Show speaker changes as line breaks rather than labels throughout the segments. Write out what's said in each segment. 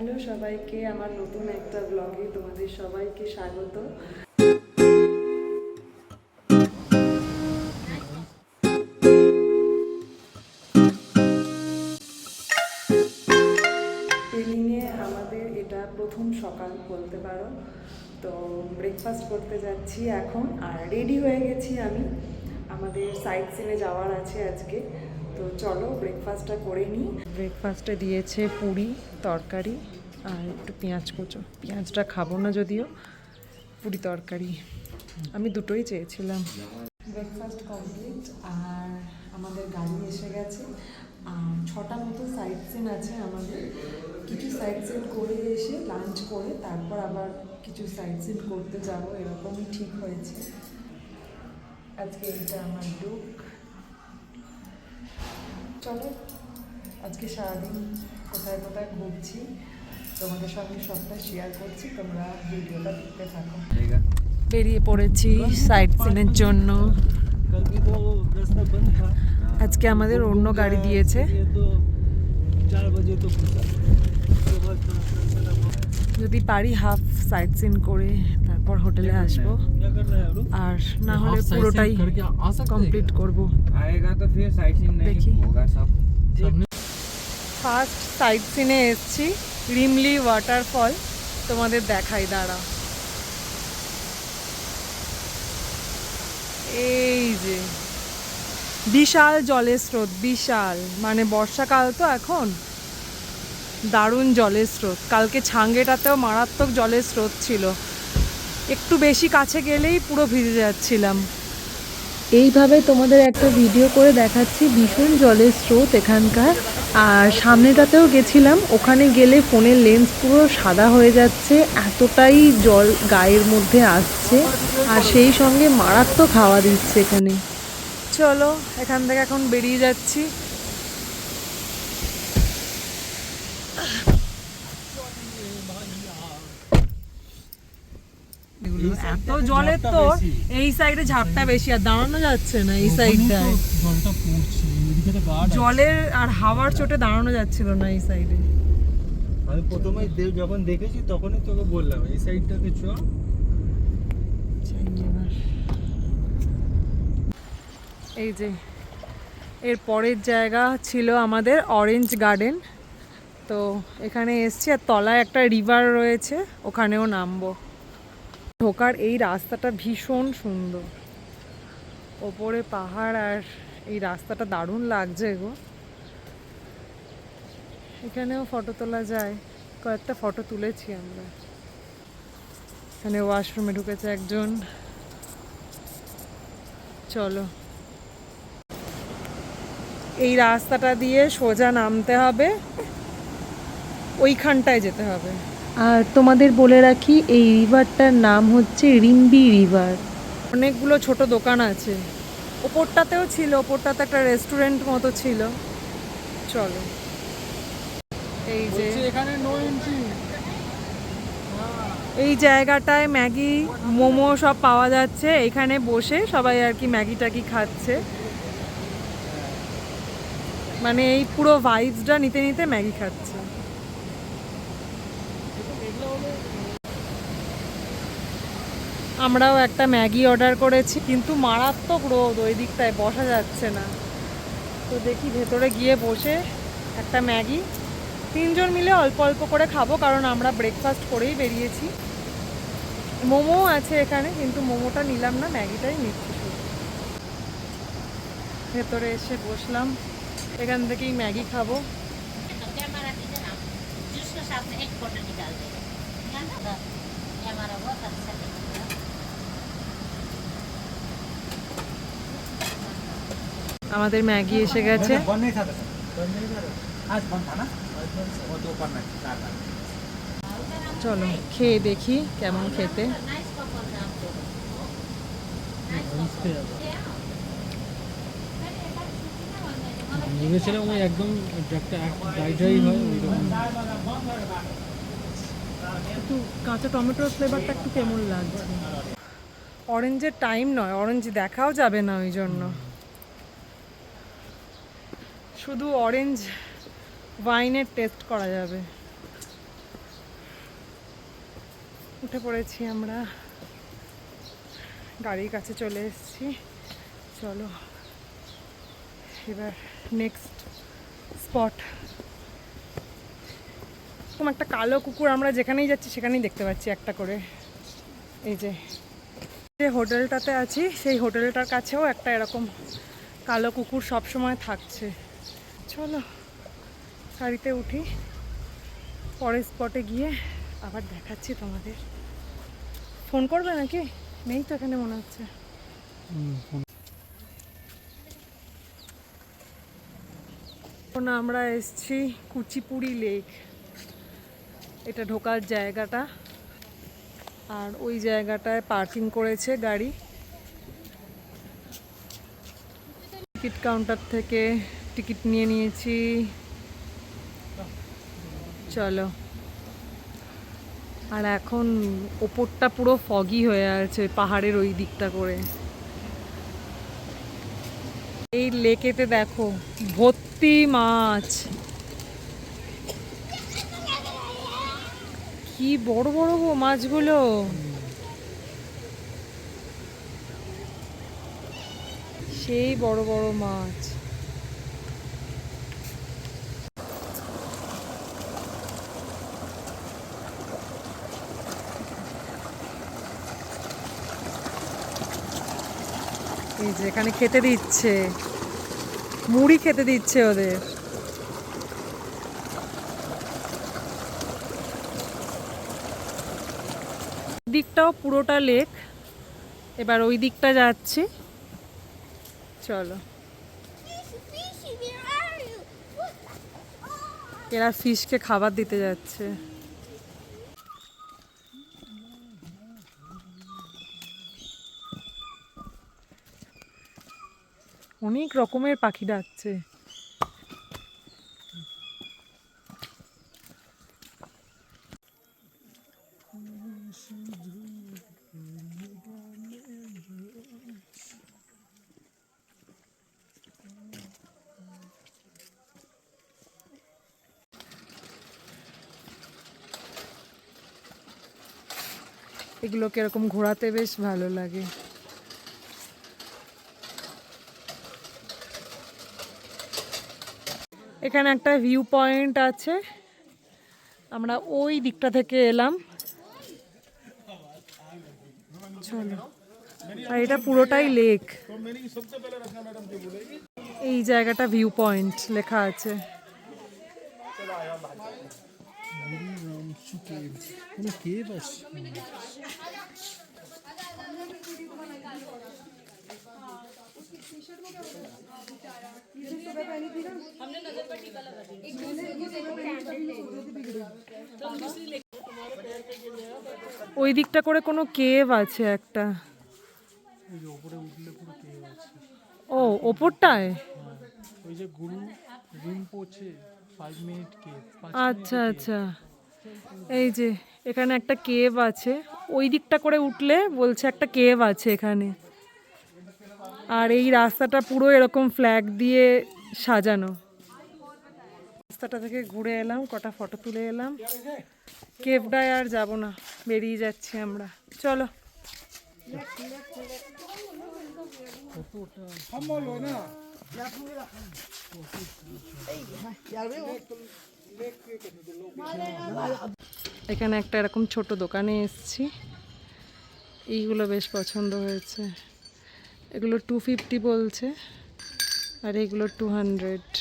Hello সবাইকে, আমার নতুন একটা ব্লগে তোমাদের সবাইকে স্বাগত। পেলিংয়ে আমাদের এটা প্রথম সকাল বলতে পারো। তো ব্রেকফাস্ট করতে যাচ্ছি এখন, আর রেডি হয়ে গেছি আমি। আমাদের সাইট সিনে যাওয়ার আছে আজকে, তো চলো ব্রেকফাস্টটা করে নিই। ব্রেকফাস্টে দিয়েছে পুরি, তরকারি আর একটু পেঁয়াজ কুচো। পেঁয়াজটা খাবো না যদিও, পুরি তরকারি আমি দুটোই চেয়েছিলাম। ব্রেকফাস্ট কমপ্লিট, আর আমাদের গাড়ি এসে গেছে। আর 6টা মতো সাইট সিন আছে আমাদের। কিছু সাইট সিন করে এসে লাঞ্চ করে তারপর আবার কিছু সাইট সিন করতে যাব, এরকমই ঠিক হয়েছে। আজকে এইটা আমার লুক। চলো আজকে সারাদিন কোথায় কোথায় ঘুরছি তোমাদের সঙ্গে সবটা শেয়ার করছি, তোমরা ভিডিওটা দেখতে থাকো। বেরিয়ে পড়েছি সাইট সিনের জন্য। আজকে আমাদের অন্য গাড়ি দিয়েছে। যদি পারি হাফ সাইট সিন করে তারপর হোটেলে আসবো, আর না হলে পুরোটাই কমপ্লিট করবো। দেখি, ফার্স্ট সাইট সিনে এসছি, রিমলি ওয়াটারফল। তোমাদের দেখাই, দাঁড়া। এই যে বিশাল জলের স্রোত, বিশাল, মানে বর্ষাকাল তো এখন, দারুণ জলের স্রোত। কালকে ছাঙ্গেটাতেও মারাত্মক জলের স্রোত ছিল, একটু বেশি কাছে গেলেই পুরো ভিজে যাচ্ছিলাম। এইভাবে তোমাদের একটা ভিডিও করে দেখাচ্ছি, ভীষণ জলের স্রোত এখানকার। আর সামনেটাতেও গেছিলাম, ওখানে গেলে ফোনের লেন্স পুরো সাদা হয়ে যাচ্ছে, এতটাই জল গায়ের মধ্যে আসছে, আর সেই সঙ্গে মারাত্মক হাওয়া দিচ্ছে এখানে। চলো এখান থেকে এখন বেরিয়ে যাচ্ছি। এত জলের তো এই সাইডে ঝাপটা বেশি, আর দাঁড়ানো যাচ্ছে না এই সাইডটায়। জলের আর হাওয়ার চোটে দাঁড়ানো যাচ্ছিল না এই সাইডে।
আমি প্রথমে যখন দেখেছি তখনই তোকে বললাম এই সাইডটাকে চ।
এই যে এর পরের জায়গা ছিল আমাদের অরেঞ্জ গার্ডেন। তো এখানে এসছি, আর তলায় একটা রিভার রয়েছে, ওখানেও নামবো। ঢোকার এই রাস্তাটা ভীষণ সুন্দর, ওপরে পাহাড়, আর এই রাস্তাটা দারুণ লাগছে গো। এখানেও ফটো তোলা যায়, কয়েকটা ফটো তুলেছি আমরা। এখানে ওয়াশরুমে ঢুকেছে একজন। চলো এই রাস্তাটা দিয়ে সোজা নামতে হবে, ওইখানটায় যেতে হবে। আর তোমাদের বলে রাখি, এই রিভারটার নাম হচ্ছে রিম্বি রিভার। অনেকগুলো ছোট দোকান আছে, ওপরটাতেও ছিল, ওপরটাতে একটা রেস্টুরেন্ট মতো ছিল। চলো, এই যে
এখানে নো এন্ট্রি।
এই জায়গাটায় ম্যাগি, মোমো সব পাওয়া যাচ্ছে। এখানে বসে সবাই আর কি ম্যাগি ট্যাগি খাচ্ছে, মানে এই পুরো ভাইবসটা নিতে নিতে ম্যাগি খাচ্ছে। আমরাও একটা ম্যাগি অর্ডার করেছি, কিন্তু মারাত্মক রোদ, ওই দিকটায় বসা যাচ্ছে না। তো দেখি ভেতরে গিয়ে বসে একটা ম্যাগি 3 জন মিলে অল্প অল্প করে খাবো, কারণ আমরা ব্রেকফাস্ট করেই বেরিয়েছি। মোমো আছে এখানে, কিন্তু মোমোটা নিলাম না, ম্যাগিটাই নিচ্ছি শুধু। ভেতরে এসে বসলাম, এখান থেকেই ম্যাগি খাবো। আমাদের ম্যাগি এসে গেছে। চলো খেয়ে দেখি কেমন খেতে।
ভেবেছিলাম ওই একদম একটা ড্রাই ড্রাই হয় ওইরকম।
একটু কাঁচা টমেটোর ফ্লেভারটা একটু কেমন লাগছে। অরেঞ্জের টাইম নয়, অরেঞ্জ দেখাও যাবে না, ওই জন্য শুধু অরেঞ্জ ওয়াইনের টেস্ট করা যাবে। উঠে পড়েছি আমরা, গাড়ির কাছে চলে এসেছি। চলো এবার নেক্সট স্পট। এরকম একটা কালো কুকুর আমরা যেখানেই যাচ্ছি সেখানেই দেখতে পাচ্ছি একটা করে। এই যে হোটেলটাতে আছি সেই হোটেলটার কাছেও একটা এরকম কালো কুকুর সব সময় থাকছে। চলো গাড়িতে উঠি, পরের স্পটে গিয়ে আবার দেখাচ্ছি তোমাদের। ফোন করবে নাকি? নেই তো এখানে মনে হচ্ছে। এখন আমরা এসছি কুচিপুড়ি লেক, এটা ঢোকার জায়গাটা। আর ওই জায়গাটায় পার্কিং করেছে গাড়ি। টিকিট কাউন্টার থেকে টিকিট নিয়ে নিয়েছি। চলো, আর এখন ওপরটা পুরো ফগি হয়ে আছে পাহাড়ের ওই দিকটা করে। এই লেকেতে দেখো ভর্তি মাছ, কি বড় বড় গো মাছগুলো। সেই বড় বড় মাছ। এই যে এখানে খেতে দিচ্ছে, মুড়ি খেতে দিচ্ছে ওদের। দিকটাও পুরোটা লেক। এবার ওই দিকটা যাচ্ছি, চলো। এরা ফিশকে খাবার দিতে যাচ্ছে। অনেক রকমের পাখি ডাকছে। এগুলোকে এরকম ঘোরাতে বেশ ভালো লাগে। এখানে একটা ভিউ পয়েন্ট আছে, আমরা ওই দিকটা থেকে এলাম। চলো, আর এটা পুরোটাই লেক। এই জায়গাটা ভিউ পয়েন্ট লেখা আছে। ওই দিকটা করে কোনো কেভ আছে একটা। ও ওপরটায়?
ওই যে গুরু রিম্পোচে 5 মিনিট কেভ।
আচ্ছা আচ্ছা, এই যে এখানে একটা কেভ আছে, ওই দিকটা করে উঠলে বলছে একটা কেভ আছে এখানে। আর এই রাস্তাটা পুরো এরকম ফ্ল্যাগ দিয়ে সাজানো। রাস্তাটা থেকে ঘুরে এলাম, কটা ফটো তুলে এলাম। কেভটায় আর যাব না, বেরিয়ে যাচ্ছি আমরা। চলো। এখানে একটা এরকম ছোট দোকানে এসেছি, এইগুলো বেশ পছন্দ হয়েছে। এগুলো 250 বলছে, আর এগুলো 200।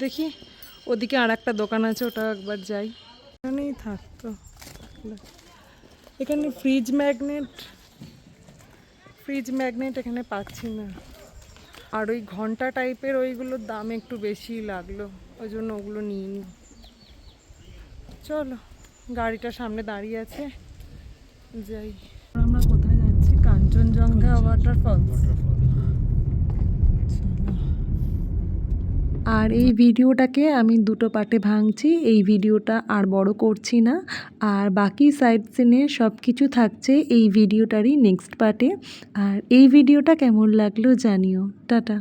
দেখি ওদিকে আর একটা দোকান আছে, ওটা একবার যাই। এখানেই থাকতো। এখানে ফ্রিজ ম্যাগনেট এখানে পাচ্ছি না। আর ওই ঘন্টা টাইপের ওইগুলোর দাম একটু বেশি লাগলো, ওই জন্য ওগুলো নিইনি। চলো, গাড়িটা সামনে দাঁড়িয়ে আছে, যাই। আমরা কোথায় যাচ্ছি? কাঞ্চনজঙ্ঘা ওয়াটারফলস।
আর এই ভিডিওটাকে আমি দুটো পার্টে ভাঙছি, এই ভিডিওটা আর বড় করছি না। আর বাকি সাইড সিনের সব কিছু থাকছে এই ভিডিওটারই নেক্সট পার্টে। আর এই ভিডিওটা কেমন লাগলো জানিও। টাটা।